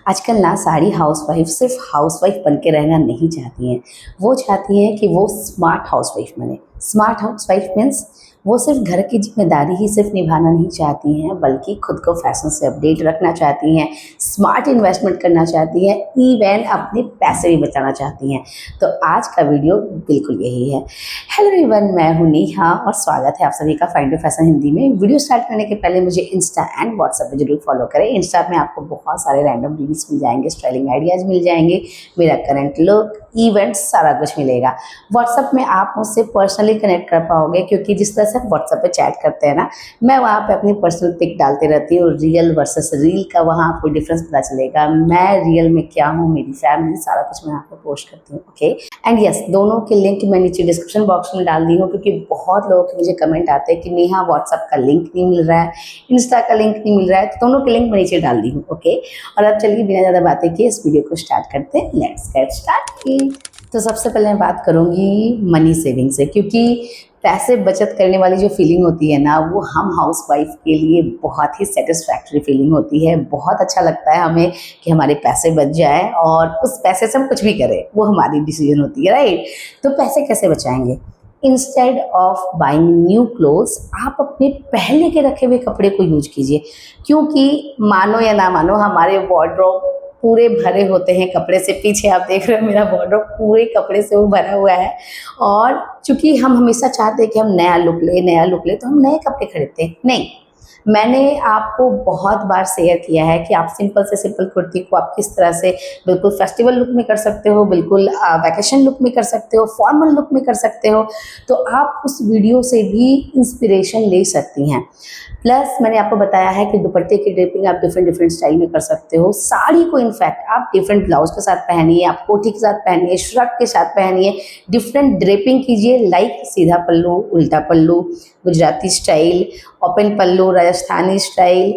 आजकल ना सारी हाउसवाइफ सिर्फ हाउसवाइफ बन के रहना नहीं चाहती हैं। वो चाहती हैं कि वो स्मार्ट हाउसवाइफ बने। स्मार्ट हाउसवाइफ मीन्स वो सिर्फ घर की जिम्मेदारी ही सिर्फ निभाना नहीं चाहती हैं, बल्कि खुद को फैशन से अपडेट रखना चाहती हैं, स्मार्ट इन्वेस्टमेंट करना चाहती हैं, इवन अपने पैसे भी बचाना चाहती हैं। तो आज का वीडियो बिल्कुल यही है। हेलो एवरीवन, मैं हूँ नेहा और स्वागत है आप सभी का फाइंड योर फैशन हिंदी में। वीडियो स्टार्ट करने के पहले मुझे इंस्टा एंड व्हाट्सएप पे जरूर फॉलो करें। इंस्टा में आपको बहुत सारे रैंडम रील्स मिल जाएंगे, स्टाइलिंग आइडियाज़ मिल जाएंगे, मेरा करंट लुक, इवेंट्स, सारा कुछ मिलेगा। व्हाट्सएप में आप मुझसे पर्सनली कनेक्ट कर पाओगे, क्योंकि जिस तरह से व्हाट्सएप पे चैट करते हैं ना, मैं वहाँ पे अपनी पर्सनल पिक डालते रहती हूँ। रियल वर्सेस रील का वहाँ आपको डिफरेंस पता चलेगा। मैं रियल में क्या हूँ, मेरी फैमिली, सारा कुछ मैं आपको पोस्ट करती हूँ। ओके एंड यस, दोनों के लिंक मैं नीचे डिस्क्रिप्शन बॉक्स में डाल दी हूँ, क्योंकि बहुत लोगों के मुझे कमेंट आते हैं कि नेहा व्हाट्सएप का लिंक नहीं मिल रहा है, इंस्टा का लिंक नहीं मिल रहा है। तो दोनों के लिंक मैं नीचे डाल दी हूँ। ओके, और अब चलिए बिना ज़्यादा बातें किए इस वीडियो को स्टार्ट करते हैं। Let's get started. तो सबसे पहले मैं बात करूँगी मनी सेविंग से, क्योंकि पैसे बचत करने वाली जो फीलिंग होती है ना, वो हम हाउसवाइफ के लिए बहुत ही सेटिस्फैक्टरी फीलिंग होती है। बहुत अच्छा लगता है हमें कि हमारे पैसे बच जाए और उस पैसे से हम कुछ भी करें, वो हमारी डिसीजन होती है, राइट। तो पैसे कैसे बचाएंगे? Instead of buying new clothes, आप अपने पहले के रखे हुए कपड़े को यूज कीजिए। क्योंकि मानो या ना मानो, हमारे वार्डरोब पूरे भरे होते हैं कपड़े से। पीछे आप देख रहे हो मेरा वार्डरोब पूरे कपड़े से वो भरा हुआ है। और चूंकि हम हमेशा चाहते हैं कि हम नया लुक ले, तो हम नए कपड़े खरीदते हैं। नहीं, मैंने आपको बहुत बार शेयर किया है कि आप सिंपल से सिंपल कुर्ती को आप किस तरह से बिल्कुल फेस्टिवल लुक में कर सकते हो, बिल्कुल वैकेशन लुक में कर सकते हो, फॉर्मल लुक में कर सकते हो। तो आप उस वीडियो से भी इंस्पिरेशन ले सकती हैं। प्लस मैंने आपको बताया है कि दुपट्टे की ड्रेपिंग आप डिफरेंट स्टाइल में कर सकते हो। साड़ी को इनफैक्ट आप डिफरेंट ब्लाउज के साथ पहनिए, आप कोटी के साथ पहनिए, श्रग के साथ पहनिए, डिफरेंट ड्रेपिंग कीजिए। लाइक सीधा पल्लू, उल्टा पल्लू, Gujarati style, open pallu, Rajasthani style,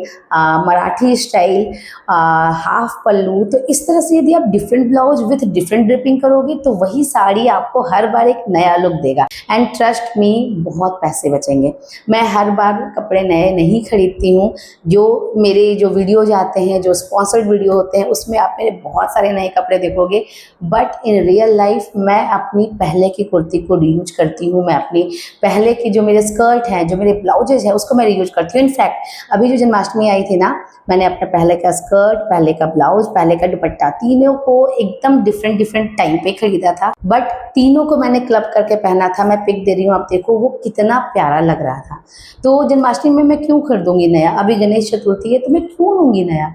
Marathi style, half pallu. तो इस तरह से यदि आप different blouse with different draping करोगे तो वही साड़ी आपको हर बार एक नया लुक देगा। एंड ट्रस्ट मी, बहुत पैसे बचेंगे। मैं हर बार कपड़े नए नहीं खरीदती हूँ। जो मेरे जो वीडियोज आते हैं, जो स्पॉन्सर्ड वीडियो होते हैं, उसमें आप मेरे बहुत सारे नए कपड़े देखोगे, बट इन रियल लाइफ मैं अपनी पहले की कुर्ती को रीयूज करती हूँ। मैं अपनी पहले की जो मेरे स्कर्ट हैं, जो मेरे ब्लाउजेज हैं, उसको मैं रीयूज करती हूँ। इनफैक्ट अभी जो जन्माष्टमी आई थी ना, मैंने अपना पहले का स्कर्ट, पहले का ब्लाउज, पहले का दुपट्टा, तीनों को एकदम डिफरेंट टाइम पे खरीदा था, बट तीनों को मैंने क्लब करके पहना था। मैं पिक दे रही हूँ, आप देखो वो कितना प्यारा लग रहा था। तो जन्माष्टमी में मैं क्यों खरीदूंगी नया? अभी गणेश चतुर्थी है तो मैं क्यों लूंगी नया?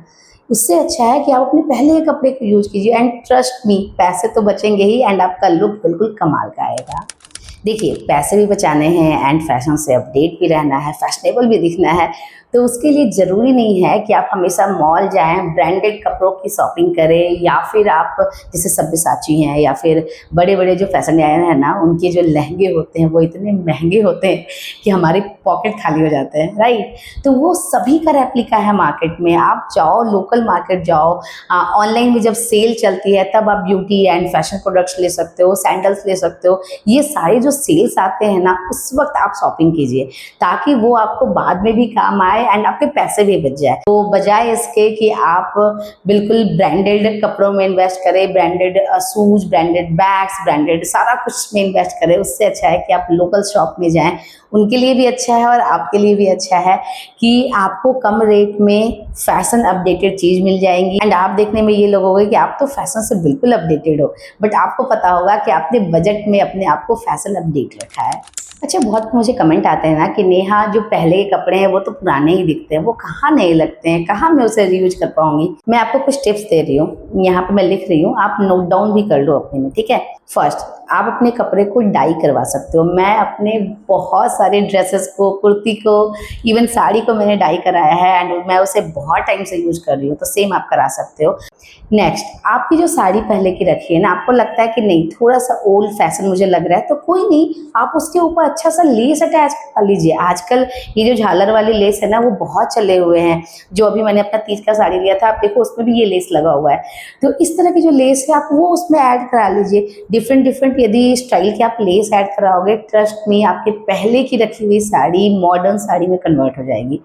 उससे अच्छा है कि आप अपने पहले के कपड़े को यूज कीजिए। एंड ट्रस्ट मी, पैसे तो बचेंगे ही एंड आपका लुक बिल्कुल कमाल का आएगा। देखिए, पैसे भी बचाने हैं एंड फैशन से अपडेट भी रहना है, फैशनेबल भी दिखना है। तो उसके लिए ज़रूरी नहीं है कि आप हमेशा मॉल जाएं, ब्रांडेड कपड़ों की शॉपिंग करें, या फिर आप जैसे सब्यसाची हैं या फिर बड़े बड़े जो फैशन डिजाइनर हैं ना, उनके जो लहंगे होते हैं वो इतने महंगे होते हैं कि हमारे पॉकेट खाली हो जाते हैं, राइट। तो वो सभी का रेप्लिका है मार्केट में। आप जाओ, लोकल मार्केट जाओ, ऑनलाइन में जब सेल चलती है तब आप ब्यूटी एंड फैशन प्रोडक्ट्स ले सकते हो, सैंडल्स ले सकते हो। ये सारे जो सेल्स आते हैं ना, उस वक्त आप शॉपिंग कीजिए, ताकि वो आपको बाद में भी काम आए एंड आपके पैसे भी बच जाए। तो बजाय इसके कि आप बिल्कुल ब्रांडेड कपड़ों में इन्वेस्ट करें, branded shoes, branded bags, branded सारा कुछ में इन्वेस्ट करें, उससे अच्छा है कि आप लोकल शॉप में जाएं। उनके लिए भी अच्छा है और आपके लिए भी अच्छा है कि आपको कम रेट में फैशन अपडेटेड चीज़ मिल जाएंगी। एंड आप देखने में ये लगोगे कि आप तो फैशन से बिल्कुल अपडेटेड हो, बट आपको पता होगा कि आपने बजट में अपने आप को फैशन अपडेट रखा है। अच्छा, बहुत मुझे कमेंट आते हैं ना कि नेहा, जो पहले के कपड़े हैं वो तो पुराने ही दिखते हैं, वो कहाँ नए लगते हैं, कहाँ मैं उसे रीयूज कर पाऊंगी। मैं आपको कुछ टिप्स दे रही हूँ, यहाँ पे मैं लिख रही हूँ, आप नोट डाउन भी कर लो अपने में, ठीक है। फर्स्ट, आप अपने कपड़े को डाई करवा सकते हो। मैं अपने बहुत सारे ड्रेसेस को, कुर्ती को, इवन साड़ी को मैंने डाई कराया है एंड मैं उसे बहुत टाइम से यूज कर रही हूँ। तो सेम आप करा सकते हो। नेक्स्ट, आपकी जो साड़ी पहले की रखी है ना, आपको लगता है कि नहीं थोड़ा सा ओल्ड फैशन मुझे लग रहा है, तो कोई नहीं, आप उसके ऊपर अच्छा सा लेस अटैच कर लीजिए। आजकल ये जो झालर वाली लेस है ना, वो बहुत चले हुए हैं। जो अभी मैंने अपना तीज का साड़ी लिया था, आप देखो उसमें भी ये लेस लगा हुआ है। तो इस तरह की जो लेस है आप वो उसमें ऐड करा लीजिए। डिफरेंट यदि स्टाइल के आप लेस ऐड कराओगे, ट्रस्ट में आपके पहले की रखी हुई साड़ी मॉडर्न साड़ी में कन्वर्ट हो जाएगी।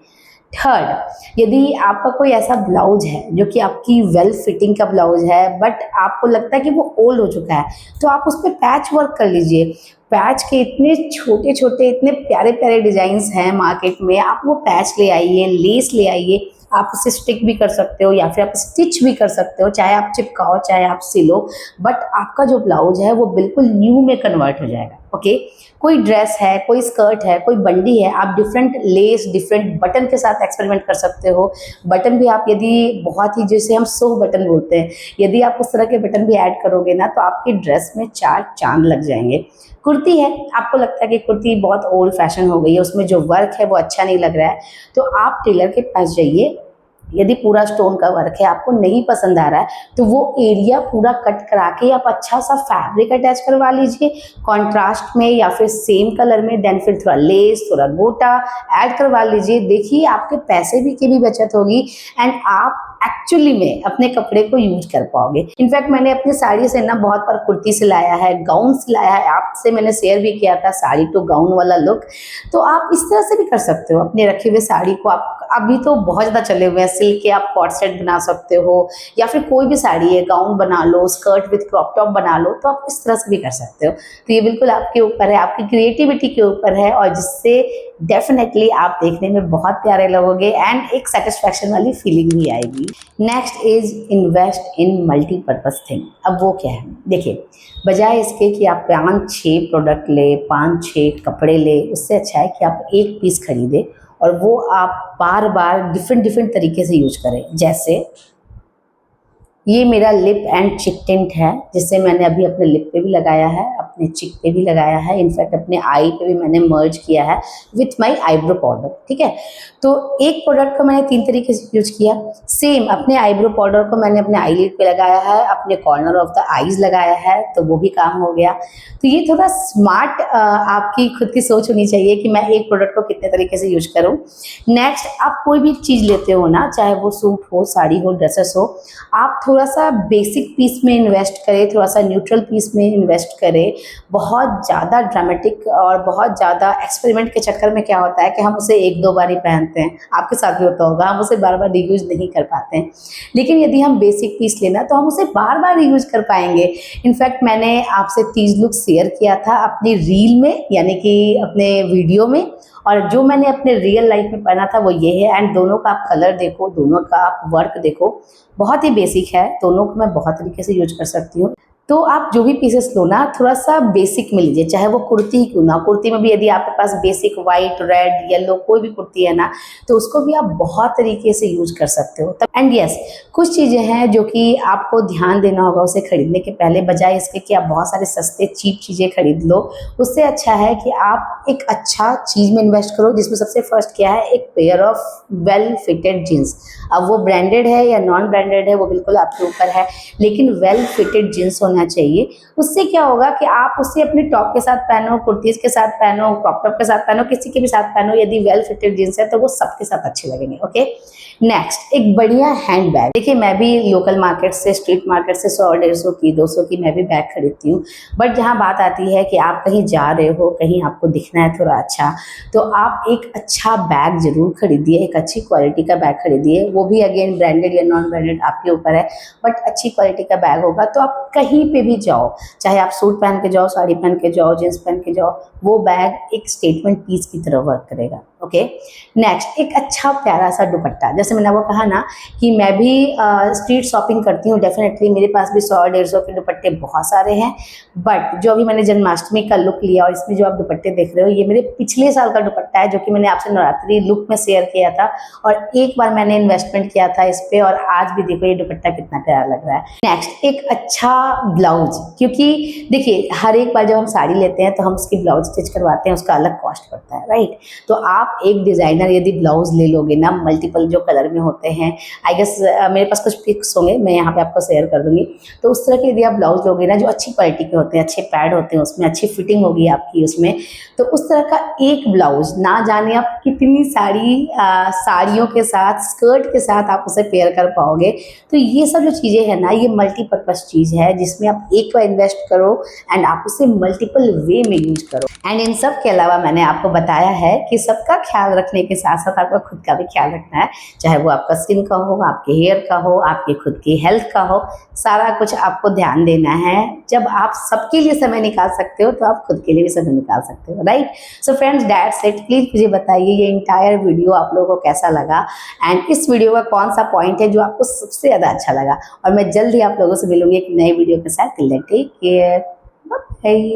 थर्ड, यदि आपका कोई ऐसा ब्लाउज है जो कि आपकी वेल फिटिंग का ब्लाउज है बट आपको लगता है कि वो ओल्ड हो चुका है, तो आप उस पे पैच वर्क कर लीजिए। पैच के इतने छोटे छोटे इतने प्यारे प्यारे डिजाइन्स हैं मार्केट में, आप वो पैच ले आइए, लेस ले आइए, आप उसे स्टिक भी कर सकते हो या फिर आप स्टिच भी कर सकते हो, चाहे आप चिपकाओ चाहे आप सिलो, बट आपका जो ब्लाउज है वो बिल्कुल न्यू में कन्वर्ट हो जाएगा। ओके, कोई ड्रेस है, कोई स्कर्ट है, कोई बंडी है, आप डिफरेंट लेस डिफरेंट बटन के साथ एक्सपेरिमेंट कर सकते हो। बटन भी आप यदि बहुत ही, जैसे हम 100 बटन बोलते हैं, यदि आप उस तरह के बटन भी ऐड करोगे ना तो आपकी ड्रेस में 4 चांद लग जाएंगे। कुर्ती है, आपको लगता है कि कुर्ती बहुत ओल्ड फैशन हो गई है, उसमें जो वर्क है वो अच्छा नहीं लग रहा है, तो आप टेलर के पास जाइए। यदि पूरा स्टोन का वर्क है आपको नहीं पसंद आ रहा है, तो वो एरिया पूरा कट करा के आप अच्छा सा फैब्रिक अटैच करवा लीजिए कॉन्ट्रास्ट में या फिर सेम कलर में, देन फिर थोड़ा लेस थोड़ा गोटा ऐड करवा लीजिए। देखिए आपके पैसे भी की भी बचत होगी एंड आप एक्चुअली में अपने कपड़े को यूज कर पाओगे। इनफैक्ट मैंने अपनी साड़ी से ना बहुत बार कुर्ती सिलाया है, गाउन सिलाया है, आपसे मैंने शेयर भी किया था साड़ी टू गाउन वाला लुक। तो आप इस तरह से भी कर सकते हो अपने रखे हुए साड़ी को। आप अभी तो बहुत ज़्यादा चले हुए हैं सिल्क के, आप कॉट सेट बना सकते हो या फिर कोई भी साड़ी है गाउन बना लो, स्कर्ट विथ क्रॉप टॉप बना लो, तो आप इस तरह से भी कर सकते हो। तो ये बिल्कुल आपके ऊपर है, आपकी क्रिएटिविटी के ऊपर है, और जिससे डेफिनेटली आप देखने में बहुत प्यारे लगोगे एंड एक सेटिस्फैक्शन वाली फीलिंग भी आएगी। Next is invest in multipurpose thing. अब वो क्या है, देखिए, बजाय इसके कि आप 5-6 प्रोडक्ट ले, 5-6 कपड़े ले, उससे अच्छा है कि आप एक पीस खरीदें और वो आप बार बार डिफरेंट डिफरेंट तरीके से यूज करें। जैसे ये मेरा लिप एंड चिक टिंट है, जिससे मैंने अभी अपने लिप पे भी लगाया है, अपने चिक पे भी लगाया है, इनफैक्ट अपने आई पे भी मैंने मर्ज किया है विथ माय आईब्रो पाउडर। ठीक है, तो एक प्रोडक्ट को मैंने 3 तरीके से यूज किया। सेम अपने आईब्रो पाउडर को मैंने अपने आईलिड पे लगाया है, अपने कॉर्नर ऑफ द आईज लगाया है, तो वो भी काम हो गया। तो ये थोड़ा स्मार्ट आपकी खुद की सोच होनी चाहिए कि मैं एक प्रोडक्ट को कितने तरीके से यूज करूँ। नेक्स्ट, आप कोई भी चीज़ लेते हो ना, चाहे वो सूट हो, साड़ी हो, ड्रेसेस हो, आप थोड़ा सा बेसिक पीस में इन्वेस्ट करें, थोड़ा सा न्यूट्रल पीस में इन्वेस्ट करें। बहुत ज़्यादा ड्रामेटिक और बहुत ज़्यादा एक्सपेरिमेंट के चक्कर में क्या होता है कि हम उसे 1-2 बार ही पहनते हैं, आपके साथ भी होता होगा, हम उसे बार बार रीयूज नहीं कर पाते हैं। लेकिन यदि हम बेसिक पीस लेना तो हम उसे बार बार रीयूज कर पाएंगे। इनफैक्ट मैंने आपसे 30 लुक शेयर किया था अपनी रील में, यानी कि अपने वीडियो में, और जो मैंने अपने रियल लाइफ में पहना था वो ये है। एंड दोनों का आप कलर देखो, दोनों का आप वर्क देखो, बहुत ही बेसिक है, दोनों को मैं बहुत तरीके से यूज कर सकती हूँ। तो आप जो भी पीसेस लो ना, थोड़ा सा बेसिक में लीजिए, चाहे वो कुर्ती ही क्यों ना। कुर्ती में भी यदि आपके पास बेसिक वाइट, रेड, येलो कोई भी कुर्ती है ना, तो उसको भी आप बहुत तरीके से यूज कर सकते हो। एंड यस, कुछ चीज़ें हैं जो कि आपको ध्यान देना होगा उसे खरीदने के पहले, बजाय इसके कि आप बहुत सारे सस्ते चीप चीज़ें खरीद लो। उससे अच्छा है कि आप एक अच्छा चीज़ में इन्वेस्ट करो, जिसमें सबसे फर्स्ट क्या है, एक pair of well fitted jeans. अब वो ब्रांडेड है या नॉन ब्रांडेड है वो बिल्कुल आपके ऊपर है, लेकिन वेल फिटेड जीन्स होना चाहिए। उससे क्या होगा कि आप उसे अपने टॉप के साथ पहनो, कुर्तीज के साथ पहनो, क्रॉप टॉप के साथ पहनो, किसी के भी साथ पहनो, यदि वेल फिटेड जीन्स है तो वो सबके साथ अच्छे लगेंगे। ओके, नेक्स्ट, एक बढ़िया हैंड बैग। देखिए, मैं भी लोकल मार्केट से, स्ट्रीट मार्केट से 100-150 की, 200 की मैं भी बैग खरीदती हूँ। बट जहाँ बात आती है कि आप कहीं जा रहे हो, कहीं आपको दिखना है थोड़ा अच्छा, तो आप एक अच्छा बैग जरूर खरीदिए, एक अच्छी क्वालिटी का बैग खरीदिए। वो भी अगेन ब्रांडेड या नॉन ब्रांडेड आपके ऊपर है, बट अच्छी क्वालिटी का बैग होगा तो आप कहीं पे भी जाओ, चाहे आप सूट पहन के जाओ, साड़ी पहन के जाओ, जींस पहन के जाओ, वो बैग एक स्टेटमेंट पीस की तरह वर्क करेगा। ओके, नेक्स्ट, एक अच्छा प्यारा सा दुपट्टा। जैसे मैंने वो कहा ना कि मैं भी स्ट्रीट शॉपिंग करती हूँ, डेफिनेटली मेरे पास भी 100-150 के दुपट्टे बहुत सारे हैं। बट जो अभी मैंने जन्माष्टमी का लुक लिया, और इसमें जो आप दुपट्टे देख रहे हो, ये मेरे पिछले साल का दुपट्टा है, जो कि मैंने आपसे नवरात्रि लुक में शेयर किया था, और एक बार मैंने इन्वेस्टमेंट किया था इस पे, और आज भी देखो ये दुपट्टा कितना प्यारा लग रहा है। नेक्स्ट, एक अच्छा ब्लाउज, क्योंकि देखिए हर एक बार जब हम साड़ी लेते हैं तो हम उसकी ब्लाउज स्टिच करवाते हैं, उसका अलग कॉस्ट पड़ता है, राइट। तो आप एक डिजाइनर यदि ब्लाउज ले लोगे ना, मल्टीपल जो कलर में होते हैं, आई गेस मेरे पास कुछ पिक्स होंगे, मैं यहाँ पे आपको शेयर कर दूंगी। तो उस तरह के यदि आप ब्लाउज लोगे ना, जो अच्छी क्वालिटी के होते हैं, अच्छे पैड होते हैं, उसमें अच्छी फिटिंग होगी आपकी उसमें, तो उस तरह का एक ब्लाउज, ना जाने आप कितनी सारी साड़ियों के साथ, स्कर्ट के साथ आप उसे पेयर कर पाओगे। तो ये सब जो चीज़ें हैं ना, ये मल्टीपर्पज चीज़ है, जिसमें आप एक बार इन्वेस्ट करो एंड आप उसे मल्टीपल वे में यूज करो। एंड इन सब के अलावा मैंने आपको बताया है कि सबका ख्याल रखने के साथ साथ आपको खुद का भी ख्याल रखना है, चाहे वो आपका स्किन का हो, आपके हेयर का हो, आपकी खुद की हेल्थ का हो, सारा कुछ आपको ध्यान देना है। जब आप सबके लिए समय निकाल सकते हो तो आप खुद के लिए भी समय निकाल सकते हो, right. So friends, that's it. Please मुझे बताइए ये इंटायर वीडियो आप लोगों को कैसा लगा एंड इस वीडियो का कौन सा पॉइंट है जो आपको सबसे ज़्यादा अच्छा लगा। और मैं जल्द ही आप लोगों से मिलूंगी एक नए वीडियो के साथ। Till then take care, bye.